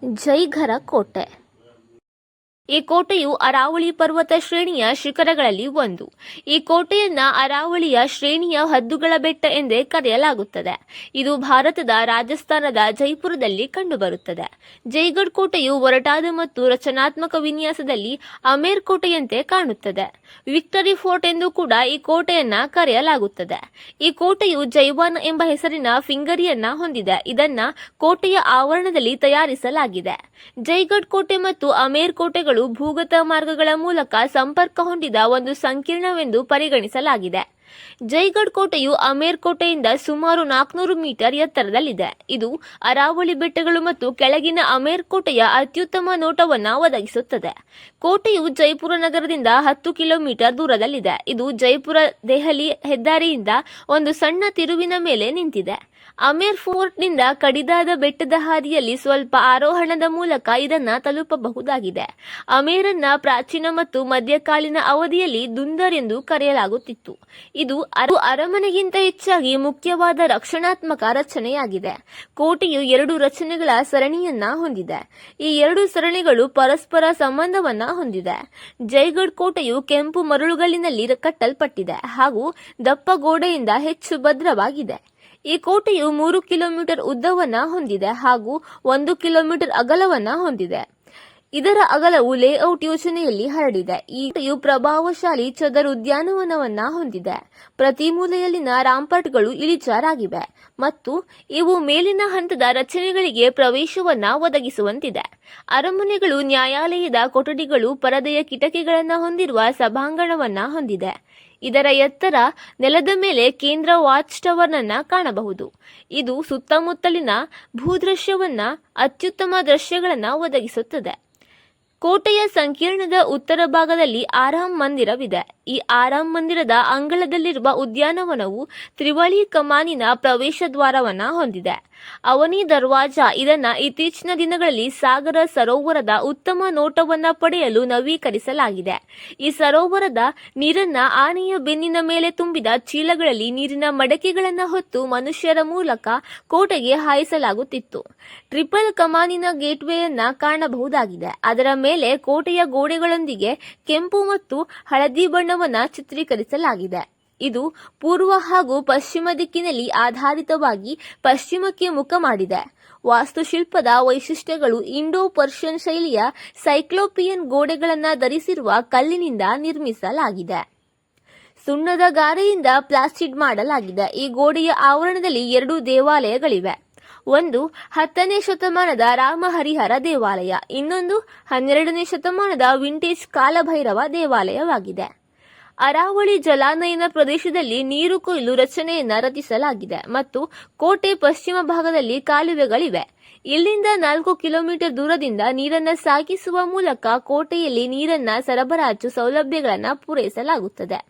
ಜೈಘರ ಕೋಟೆ. ಈ ಕೋಟೆಯು ಅರಾವಳಿ ಪರ್ವತ ಶ್ರೇಣಿಯ ಶಿಖರಗಳಲ್ಲಿ ಒಂದು. ಈ ಕೋಟೆಯನ್ನ ಅರಾವಳಿಯ ಶ್ರೇಣಿಯ ಹದ್ದುಗಳ ಬೆಟ್ಟ ಎಂದೇ ಕರೆಯಲಾಗುತ್ತದೆ. ಇದು ಭಾರತದ ರಾಜಸ್ಥಾನದ ಜೈಪುರದಲ್ಲಿ ಕಂಡುಬರುತ್ತದೆ. ಜೈಗಢ್ ಕೋಟೆಯು ಒರಟಾದ ಮತ್ತು ರಚನಾತ್ಮಕ ವಿನ್ಯಾಸದಲ್ಲಿ ಅಮೇರ್ ಕೋಟೆಯಂತೆ ಕಾಣುತ್ತದೆ. ವಿಕ್ಟರಿ ಫೋರ್ಟ್ ಎಂದು ಕೂಡ ಈ ಕೋಟೆಯನ್ನ ಕರೆಯಲಾಗುತ್ತದೆ. ಈ ಕೋಟೆಯು ಜೈವಾನ್ ಎಂಬ ಹೆಸರಿನ ಫಿಂಗರಿಯನ್ನ ಹೊಂದಿದೆ. ಇದನ್ನ ಕೋಟೆಯ ಆವರಣದಲ್ಲಿ ತಯಾರಿಸಲಾಗಿದೆ. ಜೈಗಢ್ ಕೋಟೆ ಮತ್ತು ಅಮೇರ್ ಕೋಟೆಗಳು ಭೂಗತ ಮಾರ್ಗಗಳ ಮೂಲಕ ಸಂಪರ್ಕ ಹೊಂದಿದ ಒಂದು ಸಂಕೀರ್ಣವೆಂದು ಪರಿಗಣಿಸಲಾಗಿದೆ. ಜೈಗಢ್ ಕೋಟೆಯು ಅಮೇರ್ ಕೋಟೆಯಿಂದ ಸುಮಾರು 400 ಮೀಟರ್ ಎತ್ತರದಲ್ಲಿದೆ. ಇದು ಅರಾವಳಿ ಬೆಟ್ಟಗಳು ಮತ್ತು ಕೆಳಗಿನ ಅಮೇರ್ ಕೋಟೆಯ ಅತ್ಯುತ್ತಮ ನೋಟವನ್ನು ಒದಗಿಸುತ್ತದೆ. ಕೋಟೆಯು ಜೈಪುರ ನಗರದಿಂದ 10 ಕಿಲೋಮೀಟರ್ ದೂರದಲ್ಲಿದೆ. ಇದು ಜೈಪುರ ದೆಹಲಿ ಹೆದ್ದಾರಿಯಿಂದ ಒಂದು ಸಣ್ಣ ತಿರುವಿನ ಮೇಲೆ ನಿಂತಿದೆ. ಅಮೇರ್ ಫೋರ್ಟ್ನಿಂದ ಕಡಿದಾದ ಬೆಟ್ಟದ ಹಾದಿಯಲ್ಲಿ ಸ್ವಲ್ಪ ಆರೋಹಣದ ಮೂಲಕ ಇದನ್ನ ತಲುಪಬಹುದಾಗಿದೆ. ಅಮೇರನ್ನ ಪ್ರಾಚೀನ ಮತ್ತು ಮಧ್ಯಕಾಲೀನ ಅವಧಿಯಲ್ಲಿ ದುಂದರ್ ಎಂದು ಕರೆಯಲಾಗುತ್ತಿತ್ತು. ಇದು ಅರಮನೆಗಿಂತ ಹೆಚ್ಚಾಗಿ ಮುಖ್ಯವಾದ ರಕ್ಷಣಾತ್ಮಕ ರಚನೆಯಾಗಿದೆ. ಕೋಟೆಯು 2 ರಚನೆಗಳ ಸರಣಿಯನ್ನ ಹೊಂದಿದೆ. ಈ 2 ಸರಣಿಗಳು ಪರಸ್ಪರ ಸಂಬಂಧವನ್ನ ಹೊಂದಿದೆ. ಜೈಗಢ್ ಕೋಟೆಯು ಕೆಂಪು ಮರಳುಗಲ್ಲಿನಲ್ಲಿ ಕಟ್ಟಲ್ಪಟ್ಟಿದೆ ಹಾಗೂ ದಪ್ಪ ಗೋಡೆಯಿಂದ ಹೆಚ್ಚು ಭದ್ರವಾಗಿದೆ. ಈ ಕೋಟೆಯು 3 ಕಿಲೋಮೀಟರ್ ಉದ್ದವನ್ನ ಹೊಂದಿದೆ ಹಾಗೂ 1 ಕಿಲೋಮೀಟರ್ ಅಗಲವನ್ನ ಹೊಂದಿದೆ. ಇದರ ಅಗಲವು ಲೇಔಟ್ ಯೋಜನೆಯಲ್ಲಿ ಹರಡಿದೆ. ಈ ಕೋಟೆಯು ಪ್ರಭಾವಶಾಲಿ ಚದರ ಉದ್ಯಾನವನವನ್ನ ಹೊಂದಿದೆ. ಪ್ರತಿ ಮೂಲೆಯಲ್ಲಿನ ರಾಂಪರ್ಟ್ಗಳು ಇಳಿಜಾರಾಗಿವೆ ಮತ್ತು ಇವು ಮೇಲಿನ ಹಂತದ ರಚನೆಗಳಿಗೆ ಪ್ರವೇಶವನ್ನ ಒದಗಿಸುವಂತಿದೆ. ಅರಮನೆಗಳು ನ್ಯಾಯಾಲಯದ ಕೊಠಡಿಗಳು ಪರದೆಯ ಕಿಟಕಿಗಳನ್ನು ಹೊಂದಿರುವ ಸಭಾಂಗಣವನ್ನ ಹೊಂದಿದೆ. ಇದರ ಎತ್ತರ ನೆಲದ ಮೇಲೆ ಕೇಂದ್ರ ವಾಚ್ ಟವರ್ನನ್ನ ಕಾಣಬಹುದು. ಇದು ಸುತ್ತಮುತ್ತಲಿನ ಭೂದೃಶ್ಯವನ್ನ ಅತ್ಯುತ್ತಮ ದೃಶ್ಯಗಳನ್ನು ಒದಗಿಸುತ್ತದೆ. ಕೋಟೆಯ ಸಂಕೀರ್ಣದ ಉತ್ತರ ಭಾಗದಲ್ಲಿ ಆರಾಮ್ ಮಂದಿರವಿದೆ. ಈ ಆರಾಮ್ ಮಂದಿರದ ಅಂಗಳದಲ್ಲಿರುವ ಉದ್ಯಾನವನವು ತ್ರಿವಳಿ ಕಮಾನಿನ ಪ್ರವೇಶ ದ್ವಾರವನ್ನ ಹೊಂದಿದೆ. ಅವನಿ ದರ್ವಾಜಾ ಇದನ್ನ ಇತ್ತೀಚಿನ ದಿನಗಳಲ್ಲಿ ಸಾಗರ ಸರೋವರದ ಉತ್ತಮ ನೋಟವನ್ನ ಪಡೆಯಲು ನವೀಕರಿಸಲಾಗಿದೆ. ಈ ಸರೋವರದ ನೀರನ್ನ ಆನೆಯ ಬೆನ್ನಿನ ಮೇಲೆ ತುಂಬಿದ ಚೀಲಗಳಲ್ಲಿ ನೀರಿನ ಮಡಕೆಗಳನ್ನ ಹೊತ್ತು ಮನುಷ್ಯರ ಮೂಲಕ ಕೋಟೆಗೆ ಹಾಯಿಸಲಾಗುತ್ತಿತ್ತು. ಟ್ರಿಪಲ್ ಕಮಾನಿನ ಗೇಟ್ವೇಯನ್ನ ಕಾಣಬಹುದಾಗಿದೆ. ಅದರ ಮೇಲೆ ಕೋಟೆಯ ಗೋಡೆಗಳೊಂದಿಗೆ ಕೆಂಪು ಮತ್ತು ಹಳದಿ ಬಣ್ಣವನ್ನ ಚಿತ್ರೀಕರಿಸಲಾಗಿದೆ. ಇದು ಪೂರ್ವ ಹಾಗೂ ಪಶ್ಚಿಮ ದಿಕ್ಕಿನಲ್ಲಿ ಆಧಾರಿತವಾಗಿ ಪಶ್ಚಿಮಕ್ಕೆ ಮುಖ ಮಾಡಿದೆ. ವಾಸ್ತುಶಿಲ್ಪದ ವೈಶಿಷ್ಟ್ಯಗಳು ಇಂಡೋ ಪರ್ಷಿಯನ್ ಶೈಲಿಯ ಸೈಕ್ಲೋಪಿಯನ್ ಗೋಡೆಗಳನ್ನು ಧರಿಸಿರುವ ಕಲ್ಲಿನಿಂದ ನಿರ್ಮಿಸಲಾಗಿದೆ. ಸುಣ್ಣದ ಗಾರೆಯಿಂದ ಪ್ಲಾಸ್ಟಿಡ್ ಮಾಡಲಾಗಿದೆ. ಈ ಗೋಡೆಯ ಆವರಣದಲ್ಲಿ 2 ದೇವಾಲಯಗಳಿವೆ. ಒಂದು 10ನೇ ಶತಮಾನದ ರಾಮಹರಿಹರ ದೇವಾಲಯ, ಇನ್ನೊಂದು 12ನೇ ಶತಮಾನದ ವಿಂಟೇಜ್ ಕಾಲಭೈರವ ದೇವಾಲಯವಾಗಿದೆ. ಅರಾವಳಿ ಜಲಾನಯನ ಪ್ರದೇಶದಲ್ಲಿ ನೀರು ಕೊಯ್ಲು ರಚನೆಯನ್ನ ರಚಿಸಲಾಗಿದೆ ಮತ್ತು ಕೋಟೆ ಪಶ್ಚಿಮ ಭಾಗದಲ್ಲಿ ಕಾಲುವೆಗಳಿವೆ. ಇಲ್ಲಿಂದ 4 ಕಿಲೋಮೀಟರ್ ದೂರದಿಂದ ನೀರನ್ನ ಸಾಗಿಸುವ ಮೂಲಕ ಕೋಟೆಯಲ್ಲಿ ನೀರನ್ನ ಸರಬರಾಜು ಸೌಲಭ್ಯಗಳನ್ನು ಪೂರೈಸಲಾಗುತ್ತದೆ.